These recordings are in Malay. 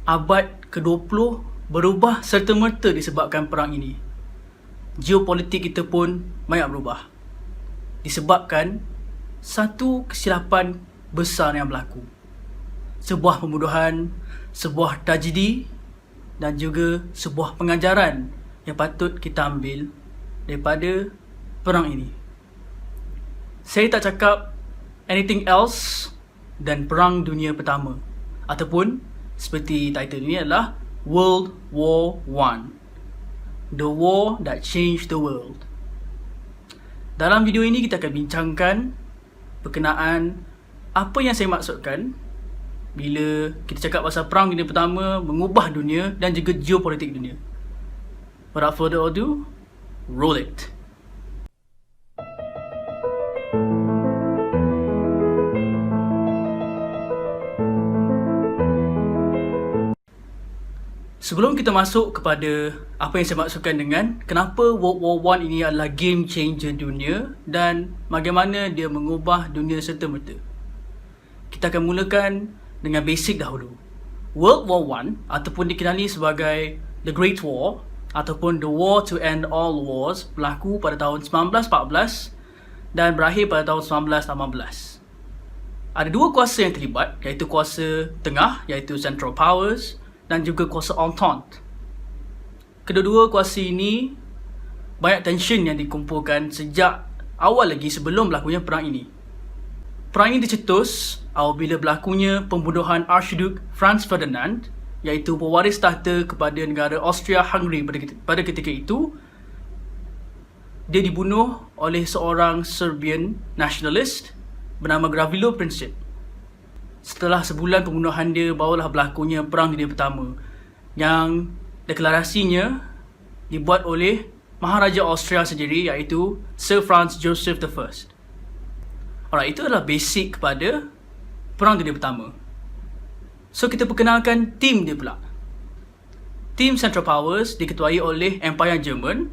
abad ke-20 berubah serta-merta disebabkan perang ini. Geopolitik kita pun banyak berubah disebabkan satu kesilapan besar yang berlaku. Sebuah pembunuhan, sebuah tragedi dan juga sebuah pengajaran yang patut kita ambil daripada perang ini. Saya tak cakap anything else dan Perang Dunia Pertama, ataupun seperti title ini adalah World War I, the war that changed the world. Dalam video ini kita akan bincangkan berkenaan apa yang saya maksudkan bila kita cakap pasal Perang Dunia Pertama mengubah dunia dan juga geopolitik dunia. Without further ado, roll it. Sebelum kita masuk kepada apa yang saya maksudkan dengan kenapa World War I ini adalah game changer dunia dan bagaimana dia mengubah dunia serta-merta, kita akan mulakan dengan basic dahulu. World War I ataupun dikenali sebagai The Great War ataupun The War to End All Wars berlaku pada tahun 1914 dan berakhir pada tahun 1918. Ada dua kuasa yang terlibat, iaitu kuasa tengah iaitu Central Powers dan juga kuasa Entente. Kedua-dua kuasa ini banyak tension yang dikumpulkan sejak awal lagi sebelum berlakunya perang ini. Perang ini dicetus apabila berlakunya pembunuhan Archduke Franz Ferdinand, iaitu pewaris tahta kepada negara Austria-Hungary pada ketika itu. Dia dibunuh oleh seorang Serbian nationalist bernama Gavrilo Princip. Setelah sebulan pembunuhan dia, barulah berlakunya Perang Dunia Pertama yang deklarasinya dibuat oleh Maharaja Austria sendiri, iaitu Sir Franz Joseph I. Alright, itu adalah basic kepada Perang Dunia Pertama. So, kita perkenalkan tim dia pula. Tim Central Powers diketuai oleh Empire German,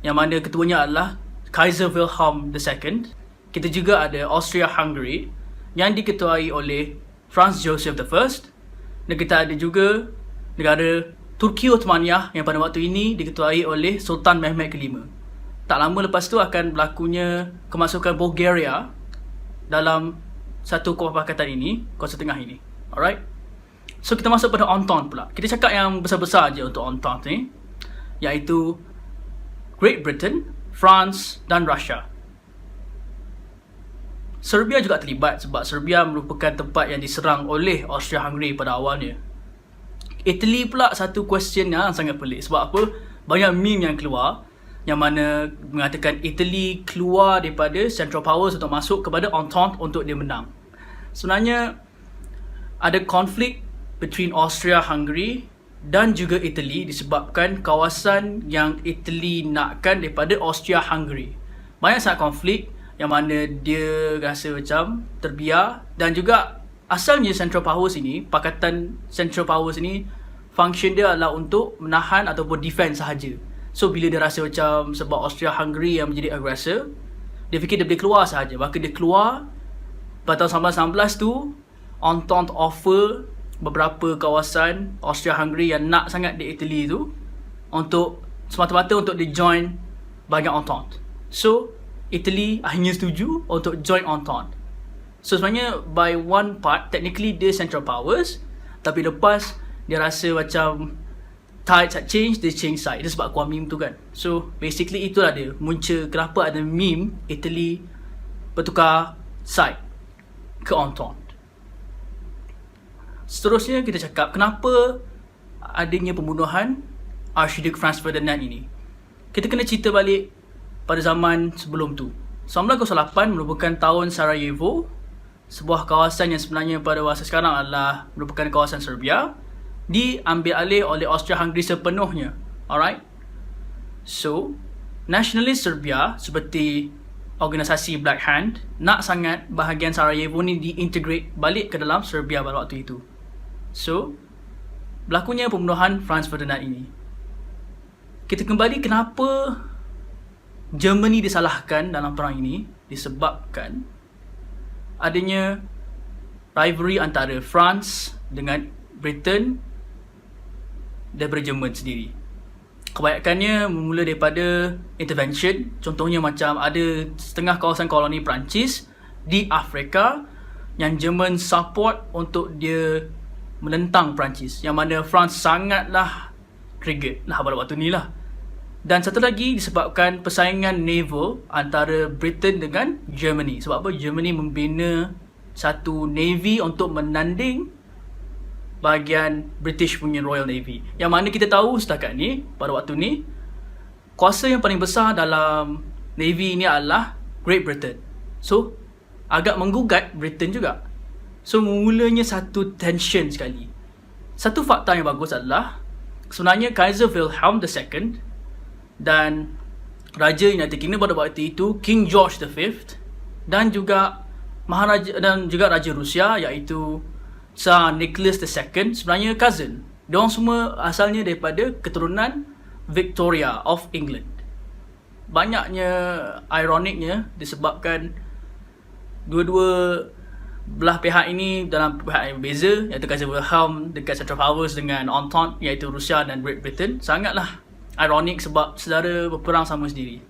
yang mana ketuanya adalah Kaiser Wilhelm II. Kita juga ada Austria-Hungary yang diketuai oleh Franz Joseph I, dan kita ada juga negara Turki Ottomaniyah yang pada waktu ini diketuai oleh Sultan Mehmed V. Tak lama lepas tu akan berlakunya kemasukan Bulgaria dalam satu pakatan ini, kuasa tengah ini. Alright. So kita masuk pada Entente pula. Kita cakap yang besar-besar je untuk Entente ni, iaitu Great Britain, France dan Russia. Serbia juga terlibat sebab Serbia merupakan tempat yang diserang oleh Austria-Hungary pada awalnya. Italy pula satu question yang sangat pelik. Sebab apa? Banyak meme yang keluar yang mana mengatakan Italy keluar daripada Central Powers untuk masuk kepada Entente untuk dia menang. Sebenarnya ada konflik between Austria-Hungary dan juga Italy disebabkan kawasan yang Italy nakkan daripada Austria-Hungary. Banyak sangat konflik yang mana dia rasa macam terbiar, dan juga asalnya Central Powers ini, Pakatan Central Powers ini, function dia adalah untuk menahan ataupun defend sahaja. So bila dia rasa macam sebab Austria-Hungary yang menjadi aggressor, dia fikir dia boleh keluar sahaja. Maka dia keluar. Pada tahun 1919 tu, Entente offer beberapa kawasan Austria-Hungary yang nak sangat di Italy tu untuk semata-mata untuk dia join bahagian Entente. So Italy akhirnya setuju untuk join Entente. So sebenarnya by one part, technically dia Central Powers, tapi lepas dia rasa macam tides had changed, dia change side. Itu sebab keluar meme tu kan. So basically itulah dia munca kenapa ada meme Italy bertukar side ke Entente. Seterusnya kita cakap kenapa adanya pembunuhan Archduke Franz Ferdinand ini. Kita kena cerita balik pada zaman sebelum tu. 1908 merupakan tahun Sarajevo, sebuah kawasan yang sebenarnya pada masa sekarang adalah merupakan kawasan Serbia, diambil alih oleh Austria-Hungary sepenuhnya. Alright. So, nasionalis Serbia seperti organisasi Black Hand nak sangat bahagian Sarajevo ni diintegrate balik ke dalam Serbia pada waktu itu. So, berlakunya pembunuhan Franz Ferdinand ini. Kita kembali kenapa Germany disalahkan dalam perang ini, disebabkan adanya rivalry antara France dengan Britain daripada Jerman sendiri. Kebanyakannya bermula daripada intervention. Contohnya macam ada setengah kawasan koloni Perancis di Afrika yang Jerman support untuk dia menentang Perancis, yang mana France sangatlah triggered lah pada waktu ni lah. Dan satu lagi disebabkan persaingan naval antara Britain dengan Germany. Sebab apa? Germany membina satu navy untuk menanding bahagian British punya Royal Navy. Yang mana kita tahu setakat ni, pada waktu ni, kuasa yang paling besar dalam Navy ni adalah Great Britain. So, agak menggugat Britain juga. So, mulanya satu tension sekali. Satu fakta yang bagus adalah, sebenarnya Kaiser Wilhelm II dan Raja United Kingdom pada waktu itu, King George V, dan juga Maharaja dan juga Raja Rusia iaitu Tsar Nicholas II sebenarnya cousin. Diorang semua asalnya daripada keturunan Victoria of England. Banyaknya ironiknya disebabkan dua-dua belah pihak ini dalam pihak yang berbeza, iaitu Kaiser Wilhelm dekat Central Powers dengan Entente iaitu Rusia dan Great Britain. Sangatlah ironik sebab saudara berperang sama sendiri.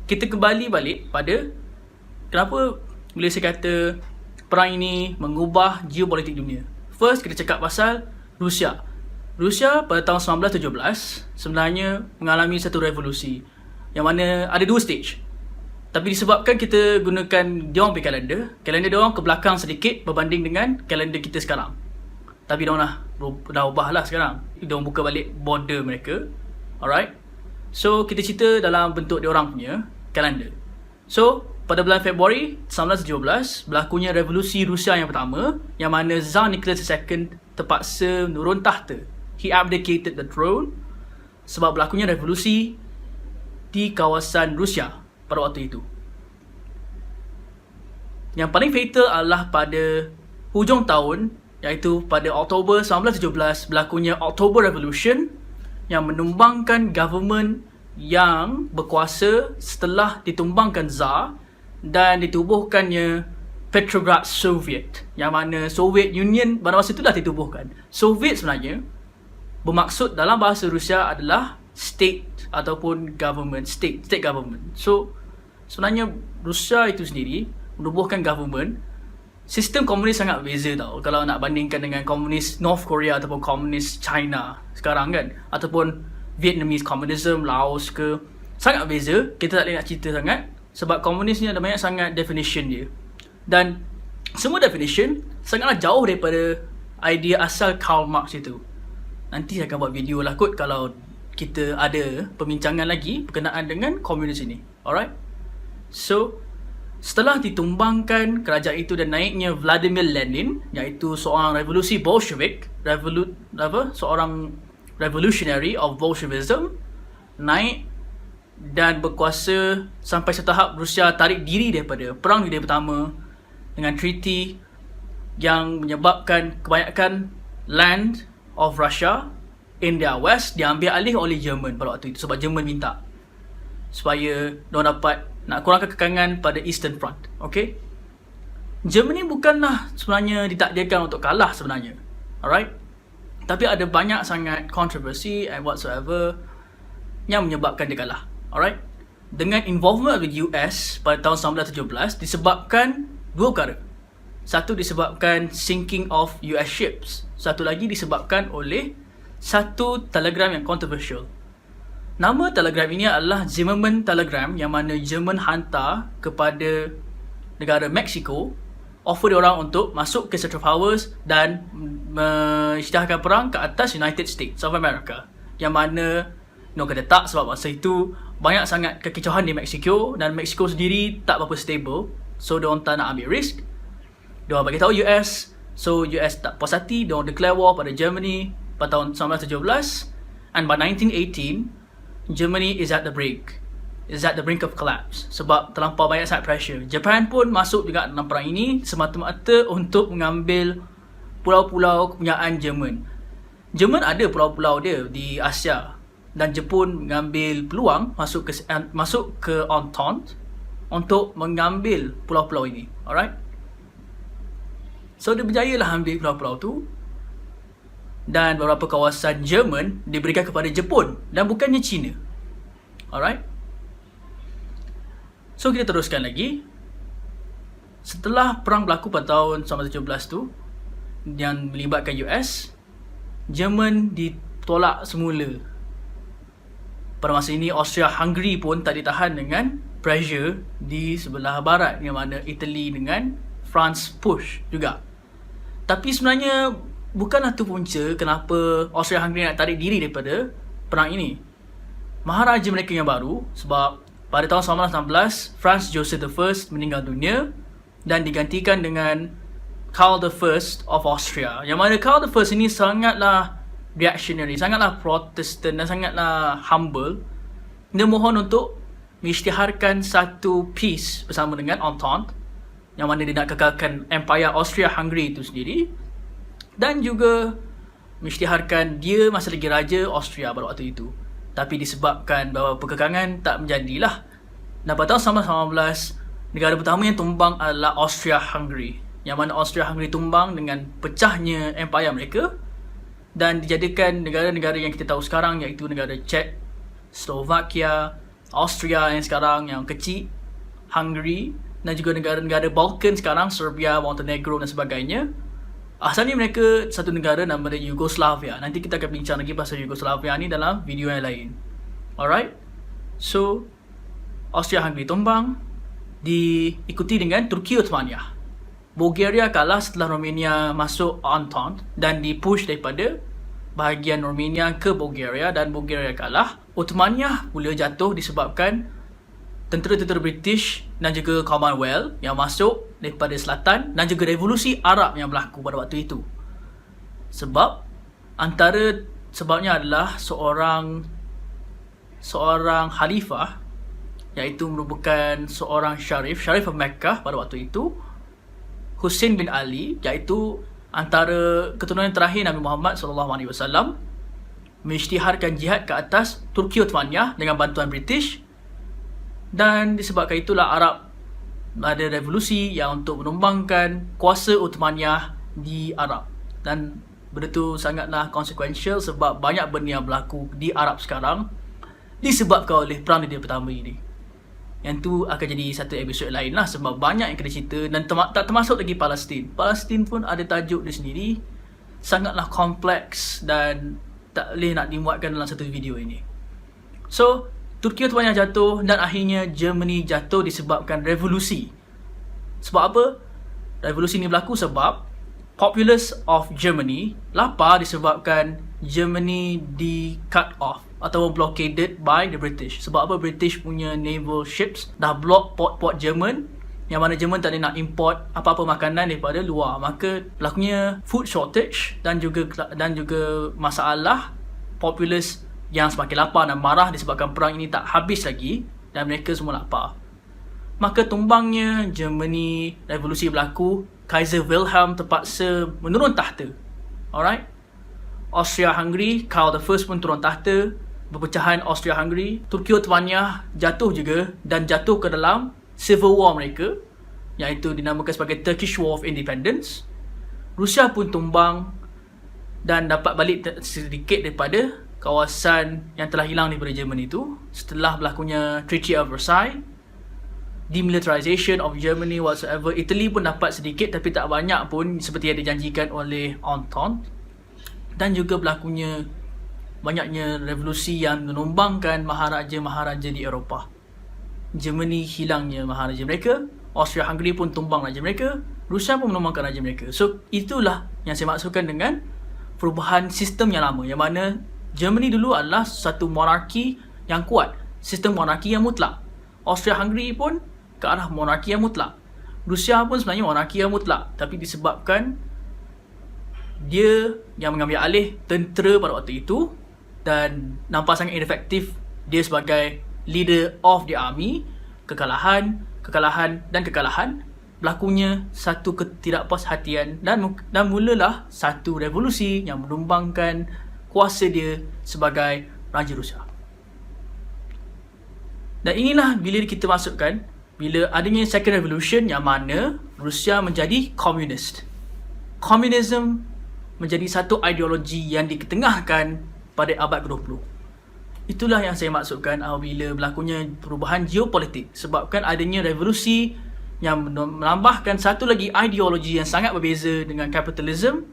Kita kembali balik pada kenapa bila saya kata perang ini mengubah geopolitik dunia. First, kita cakap pasal Rusia. Rusia pada tahun 1917 sebenarnya mengalami satu revolusi yang mana ada dua stage. Tapi disebabkan kita gunakan diorang punya kalender diorang ke belakang sedikit berbanding dengan kalender kita sekarang. Tapi diorang dah ubah lah sekarang. Diorang buka balik border mereka. Alright. So, kita cerita dalam bentuk diorang punya kalender. So, pada bulan Februari 1917, berlakunya revolusi Rusia yang pertama, yang mana Tsar Nicholas II terpaksa menurun tahta. He abdicated the throne sebab berlakunya revolusi di kawasan Rusia pada waktu itu. Yang paling fatal adalah pada hujung tahun, iaitu pada Oktober 1917, berlakunya October Revolution yang menumbangkan government yang berkuasa setelah ditumbangkan Tsar dan ditubuhkannya Petrograd Soviet, yang mana Soviet Union pada masa itu dah ditubuhkan. Soviet sebenarnya bermaksud dalam bahasa Rusia adalah state ataupun government, state government. So sebenarnya Rusia itu sendiri menubuhkan government. Sistem komunis sangat beza tau kalau nak bandingkan dengan komunis North Korea ataupun komunis China sekarang kan, ataupun Vietnamese communism, Laos ke. Sangat beza. Kita tak boleh nak cerita sangat sebab komunis ni ada banyak sangat definition dia. Dan semua definition sangatlah jauh daripada idea asal Karl Marx itu. Nanti saya akan buat video lah kot kalau kita ada perbincangan lagi berkenaan dengan komunis ini. Alright. So, setelah ditumbangkan kerajaan itu dan naiknya Vladimir Lenin, iaitu seorang revolusi Bolshevik, seorang revolutionary of Bolshevism, naik dan berkuasa sampai setahap Rusia tarik diri daripada Perang Dunia Pertama dengan treaty yang menyebabkan kebanyakan land of Russia in their west diambil alih oleh Jerman pada waktu itu sebab Jerman minta supaya diorang dapat nak kurangkan kekangan pada Eastern Front. Okay? Germany bukanlah sebenarnya ditakdirkan untuk kalah sebenarnya. Alright? Tapi ada banyak sangat kontroversi and whatsoever yang menyebabkan dia kalah. Alright? Dengan involvement of the US pada tahun 1917 disebabkan dua perkara. Satu disebabkan sinking of US ships. Satu lagi disebabkan oleh satu telegram yang controversial. Nama telegram ini adalah Zimmermann Telegram, yang mana Jerman hantar kepada negara Mexico, offer diorang untuk masuk ke Central Powers dan mengisytiharkan perang ke atas United States of America. Yang mana diorang kata tak sebab masa itu banyak sangat kekicauan di Mexico dan Mexico sendiri tak berapa stable. So diorang tak nak ambil risk. Diorang bagi tahu US. So US tak puas hati, diorang declare war pada Germany pada tahun 1917. And by 1918, Germany is at the brink. Is at the brink of collapse. Sebab terlampau banyak sangat pressure. Japan pun masuk juga dalam perang ini semata-mata untuk mengambil pulau-pulau kepunyaan Jerman. Jerman ada pulau-pulau dia di Asia. Dan Jepun mengambil peluang masuk ke Entente untuk mengambil pulau-pulau ini. Alright? So dia berjayalah ambil pulau-pulau tu, dan beberapa kawasan Jerman diberikan kepada Jepun dan bukannya China. Alright. So kita teruskan lagi. Setelah perang berlaku pada tahun 1917 tu, yang melibatkan US, Jerman ditolak semula. Pada masa ini Austria-Hungary pun tak ditahan dengan pressure di sebelah barat, yang mana Italy dengan France push juga. Tapi sebenarnya bukanlah tu punca kenapa Austria-Hungary nak tarik diri daripada perang ini. Maharaja mereka yang baru, sebab pada tahun 1916 Franz Joseph I meninggal dunia dan digantikan dengan Karl I of Austria. Yang mana Karl I ini sangatlah reactionary, sangatlah Protestant dan sangatlah humble. Dia mohon untuk mengisytiharkan satu peace bersama dengan Entente, yang mana dia nak kekalkan Empire Austria-Hungary itu sendiri, dan juga mengisytiharkan dia masih lagi raja Austria pada waktu itu. Tapi disebabkan bahawa perkekangan tak menjadilah, dan pada tahun 1919 negara pertama yang tumbang adalah Austria-Hungary, yang mana Austria-Hungary tumbang dengan pecahnya empire mereka dan dijadikan negara-negara yang kita tahu sekarang, iaitu negara Czech, Slovakia, Austria yang sekarang yang kecil, Hungary, dan juga negara-negara Balkan sekarang, Serbia, Montenegro dan sebagainya. Asalnya mereka satu negara nama dia Yugoslavia. Nanti kita akan bincang lagi pasal Yugoslavia ni dalam video yang lain. Alright. So Austria-Hungary tumbang, diikuti dengan Turki Ottomania. Bulgaria kalah setelah Romania masuk Entente dan dipush daripada bahagian Romania ke Bulgaria, dan Bulgaria kalah. Ottomania mula jatuh disebabkan tentera-tentera British dan juga Commonwealth yang masuk daripada selatan, dan juga revolusi Arab yang berlaku pada waktu itu. Sebabnya adalah seorang khalifah, iaitu merupakan seorang Syarif of Mecca pada waktu itu, Hussein bin Ali, iaitu antara keturunan terakhir Nabi Muhammad SAW, mengisytiharkan jihad ke atas Turki Ottomania dengan bantuan British. Dan disebabkan itulah Arab ada revolusi yang untuk menumbangkan kuasa Ottomania di Arab. Dan benda tu sangatlah consequential sebab banyak benda yang berlaku di Arab sekarang disebabkan oleh Perang Dunia Pertama ini. Yang tu akan jadi satu episod lain lah, sebab banyak yang kena cerita, dan tak termasuk lagi Palestin. Palestin pun ada tajuk dia sendiri, sangatlah kompleks dan tak boleh nak dimuatkan dalam satu video ini. So Turki Ottomania jatuh dan akhirnya Germany jatuh disebabkan revolusi. Sebab apa? Revolusi ini berlaku sebab populace of Germany lapar disebabkan Germany di cut off atau blockaded by the British. Sebab apa? British punya naval ships dah block port-port Jerman, yang mana Jerman tak boleh nak import apa-apa makanan daripada luar. Maka berlakunya food shortage dan juga masalah populace yang semakin lapar dan marah disebabkan perang ini tak habis lagi dan mereka semua lapar. Maka tumbangnya Germany, revolusi berlaku, Kaiser Wilhelm terpaksa menurun tahta. Alright. Austria-Hungary, Karl I pun turun tahta, berpecahan Austria-Hungary. Turki Ottomania jatuh juga dan jatuh ke dalam civil war mereka, iaitu dinamakan sebagai Turkish War of Independence. Rusia pun tumbang dan dapat balik sedikit daripada kawasan yang telah hilang daripada Germany itu setelah berlakunya Treaty of Versailles, demilitarization of Germany whatsoever. Italy pun dapat sedikit tapi tak banyak pun seperti yang dijanjikan oleh Entente, dan juga berlakunya banyaknya revolusi yang menumbangkan maharaja-maharaja di Eropah. Germany hilangnya maharaja mereka, Austria-Hungary pun tumbang raja mereka, Rusia pun menumbangkan raja mereka. So itulah yang saya maksudkan dengan perubahan sistem yang lama, yang mana Germany dulu adalah satu monarki yang kuat, sistem monarki yang mutlak. Austria-Hungary pun ke arah monarki yang mutlak. Rusia pun sebenarnya monarki yang mutlak, tapi disebabkan dia yang mengambil alih tentera pada waktu itu dan nampak sangat inefektif dia sebagai leader of the army, kekalahan, berlakunya satu ketidakpuashatian dan mulalah satu revolusi yang menumbangkan kuasa dia sebagai Raja Rusia. Dan inilah bila kita masukkan, bila adanya second revolution yang mana Rusia menjadi komunis. komunisme menjadi satu ideologi yang diketengahkan pada abad ke-20. Itulah yang saya maksudkan apabila berlakunya perubahan geopolitik, sebabkan adanya revolusi yang menambahkan satu lagi ideologi yang sangat berbeza dengan kapitalisme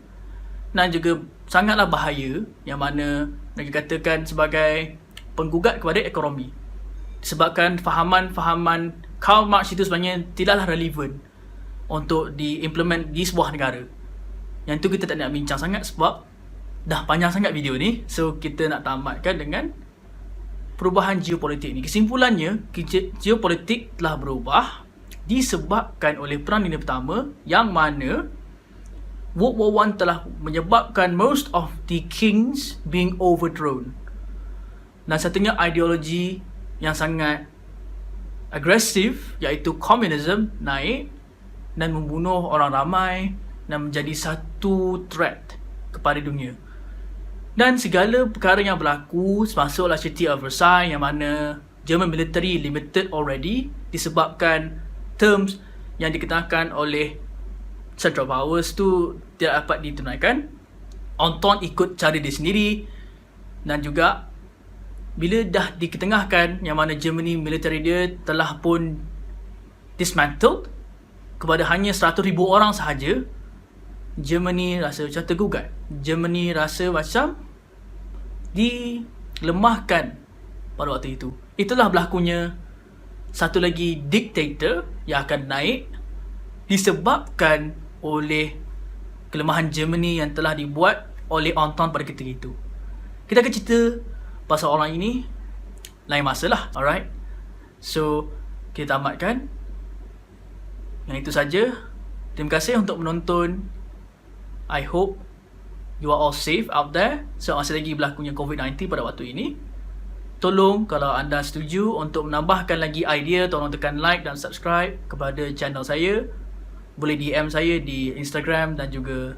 dan juga sangatlah bahaya, yang mana mereka katakan sebagai penggugat kepada ekonomi. Disebabkan fahaman-fahaman Karl Marx itu sebenarnya tidaklah relevan untuk diimplement di sebuah negara. Yang tu kita tak nak bincang sangat sebab dah panjang sangat video ni. So kita nak tamatkan dengan perubahan geopolitik ni. Kesimpulannya, geopolitik telah berubah disebabkan oleh Perang Dunia Pertama, yang mana World War I telah menyebabkan most of the kings being overthrown. Dan satunya ideologi yang sangat agresif, iaitu komunisme, naik dan membunuh orang ramai dan menjadi satu threat kepada dunia. Dan segala perkara yang berlaku termasuklah Treaty of Versailles, yang mana German military limited already disebabkan terms yang dikenakan oleh Central Powers tu tidak dapat ditunaikan. Entente ikut cara dia sendiri, dan juga bila dah diketengahkan, yang mana Germany military dia telah pun dismantled kepada hanya 100,000 orang sahaja, Germany rasa macam tergugat. Germany rasa macam dilemahkan pada waktu itu. Itulah berlakunya satu lagi diktator yang akan naik disebabkan oleh kelemahan Germany yang telah dibuat oleh Entente pada ketika itu. Kita akan cerita pasal orang ini lain masa lah. Alright, so kita tamatkan. Yang itu saja. Terima kasih untuk menonton. I hope you are all safe out there. So masih lagi berlakunya COVID-19 pada waktu ini. Tolong kalau anda setuju untuk menambahkan lagi idea, tolong tekan like dan subscribe kepada channel saya. Boleh DM saya di Instagram dan juga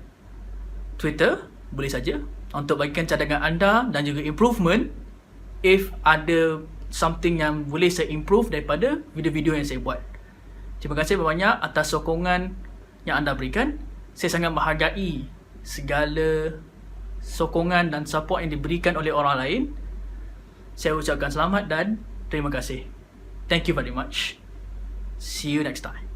Twitter, boleh saja, untuk bagikan cadangan anda dan juga improvement if ada something yang boleh saya improve daripada video-video yang saya buat. Terima kasih banyak atas sokongan yang anda berikan. Saya sangat menghargai segala sokongan dan support yang diberikan oleh orang lain. Saya ucapkan selamat dan terima kasih. Thank you very much. See you next time.